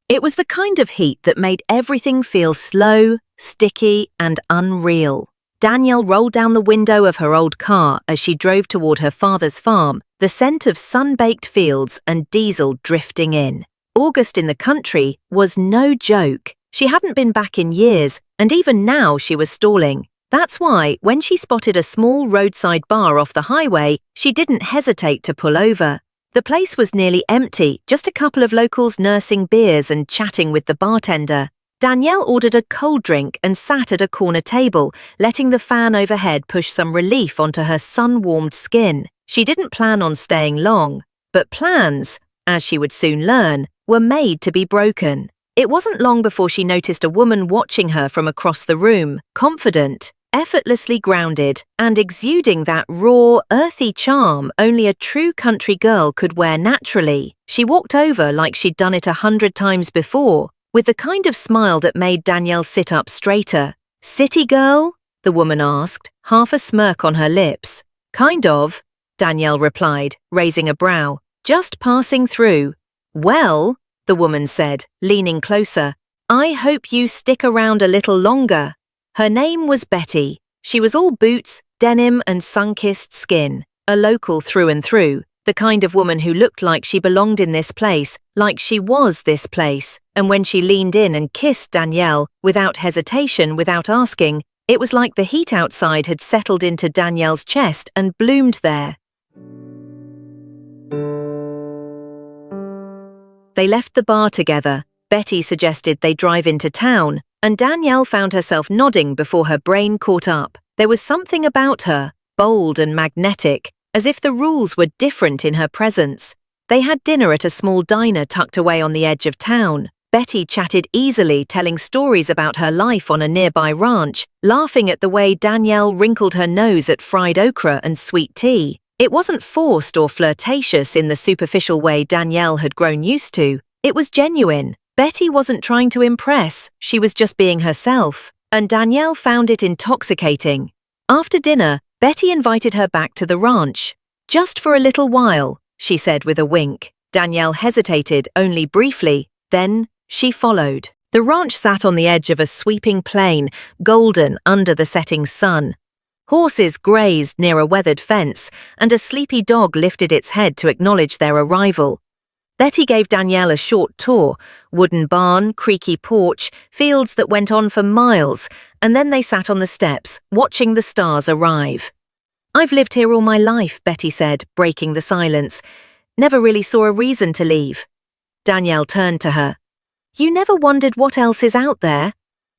It was the kind of heat that made everything feel slow, sticky, and unreal. Danielle rolled down the window of her old car as she drove toward her father's farm, the scent of sun-baked fields and diesel drifting in. August in the country was no joke. She hadn't been back in years, and even now she was stalling. That's why, when she spotted a small roadside bar off the highway, she didn't hesitate to pull over. The place was nearly empty, just a couple of locals nursing beers and chatting with the bartender. Danielle ordered a cold drink and sat at a corner table, letting the fan overhead push some relief onto her sun-warmed skin. She didn't plan on staying long, but plans, as she would soon learn, were made to be broken. It wasn't long before she noticed a woman watching her from across the room, confident, effortlessly grounded, and exuding that raw, earthy charm only a true country girl could wear naturally. She walked over like she'd done it 100 times before, with the kind of smile that made Danielle sit up straighter. "City girl?" the woman asked, half a smirk on her lips. "Kind of," Danielle replied, raising a brow. "Just passing through." "Well," the woman said, leaning closer, "I hope you stick around a little longer." Her name was Betty. She was all boots, denim, and sun-kissed skin, a local through and through, the kind of woman who looked like she belonged in this place, like she was this place. And when she leaned in and kissed Danielle, without hesitation, without asking, it was like the heat outside had settled into Danielle's chest and bloomed there. They left the bar together. Betty suggested they drive into town, and Danielle found herself nodding before her brain caught up. There was something about her, bold and magnetic, as if the rules were different in her presence. They had dinner at a small diner tucked away on the edge of town. Betty chatted easily, telling stories about her life on a nearby ranch, laughing at the way Danielle wrinkled her nose at fried okra and sweet tea. It wasn't forced or flirtatious in the superficial way Danielle had grown used to. It was genuine. Betty wasn't trying to impress, she was just being herself, and Danielle found it intoxicating. After dinner, Betty invited her back to the ranch. "Just for a little while," she said with a wink. Danielle hesitated only briefly, then she followed. The ranch sat on the edge of a sweeping plain, golden under the setting sun. Horses grazed near a weathered fence, and a sleepy dog lifted its head to acknowledge their arrival. Betty gave Danielle a short tour, wooden barn, creaky porch, fields that went on for miles, and then they sat on the steps, watching the stars arrive. "I've lived here all my life," Betty said, breaking the silence. "Never really saw a reason to leave." Danielle turned to her. "You never wondered what else is out there?"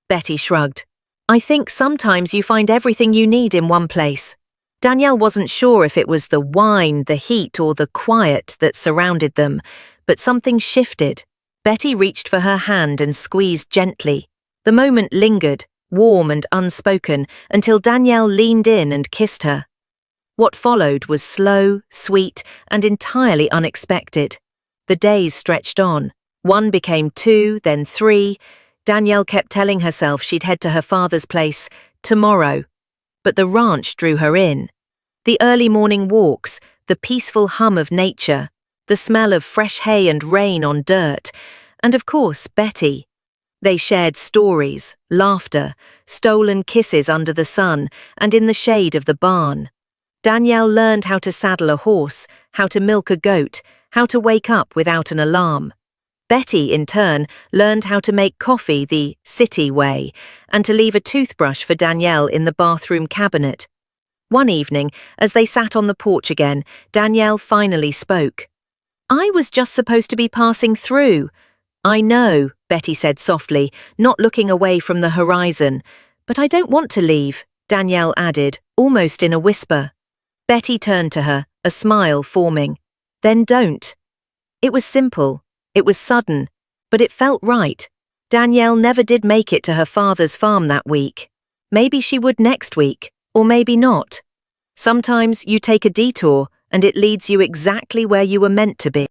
Betty shrugged. "I think sometimes you find everything you need in one place." Danielle wasn't sure if it was the wine, the heat, or the quiet that surrounded them, but something shifted. Betty reached for her hand and squeezed gently. The moment lingered, warm and unspoken, until Danielle leaned in and kissed her. What followed was slow, sweet, and entirely unexpected. The days stretched on. One became 2, then 3. Danielle kept telling herself she'd head to her father's place tomorrow. But the ranch drew her in. The early morning walks, the peaceful hum of nature, the smell of fresh hay and rain on dirt, and of course Betty. They shared stories, laughter, stolen kisses under the sun and in the shade of the barn. Danielle learned how to saddle a horse, how to milk a goat, how to wake up without an alarm. Betty, in turn, learned how to make coffee the city way and to leave a toothbrush for Danielle in the bathroom cabinet. One evening, as they sat on the porch again, Danielle finally spoke. "I was just supposed to be passing through." "I know," Betty said softly, not looking away from the horizon. "But I don't want to leave," Danielle added, almost in a whisper. Betty turned to her, a smile forming. "Then don't." It was simple. It was sudden, but it felt right. Danielle never did make it to her father's farm that week. Maybe she would next week, or maybe not. Sometimes you take a detour and it leads you exactly where you were meant to be.